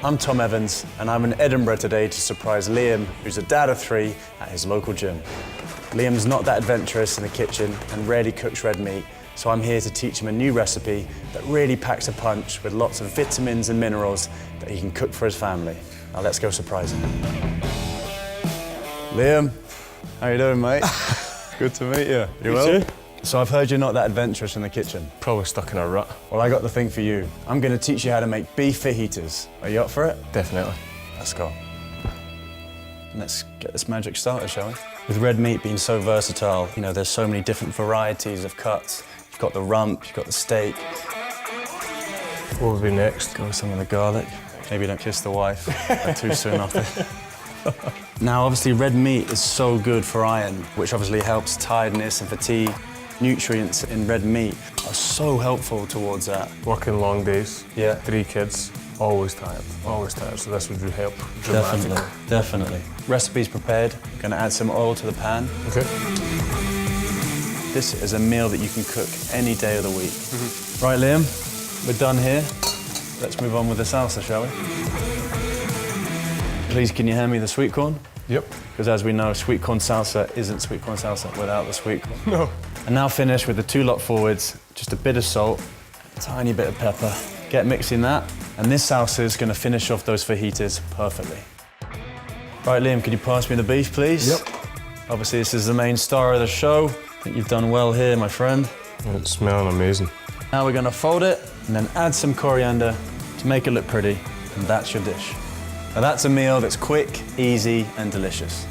I'm Tom Evans, and I'm in Edinburgh today to surprise Liam, who's a dad of 3, at his local gym. Liam's not that adventurous in the kitchen and rarely cooks red meat, so I'm here to teach him a new recipe that really packs a punch with lots of vitamins and minerals that he can cook for his family. Now let's go surprise him. Liam, how you doing, mate? Good to meet you. You well? Too? So I've heard you're not that adventurous in the kitchen. Probably stuck in a rut. Well, I got the thing for you. I'm going to teach you how to make beef fajitas. Are you up for it? Definitely. Let's go. Let's get this magic started, shall we? With red meat being so versatile, you know, there's so many different varieties of cuts. You've got the rump, you've got the steak. What will be next? Go with some of the garlic. Maybe don't kiss the wife too soon after. Now, obviously, red meat is so good for iron, which obviously helps tiredness and fatigue. Nutrients in red meat are so helpful towards that. Working long days. Yeah. 3 kids. Always tired. Always tired. So this would help dramatically. Definitely. Definitely. Recipe's prepared. I'm going to add some oil to the pan. Okay. This is a meal that you can cook any day of the week. Right, Liam, we're done here. Let's move on with the salsa, shall we? Please, can you hand me the sweet corn? Yep. Because as we know, sweet corn salsa isn't sweet corn salsa without the sweet corn. No. And now finish with the 2 lot forwards, just a bit of salt, a tiny bit of pepper. Get mixing that, and this salsa is going to finish off those fajitas perfectly. Right, Liam, can you pass me the beef, please? Yep. Obviously, this is the main star of the show. I think you've done well here, my friend. It's smelling amazing. Now we're going to fold it and then add some coriander to make it look pretty, and that's your dish. Now that's a meal that's quick, easy, and delicious.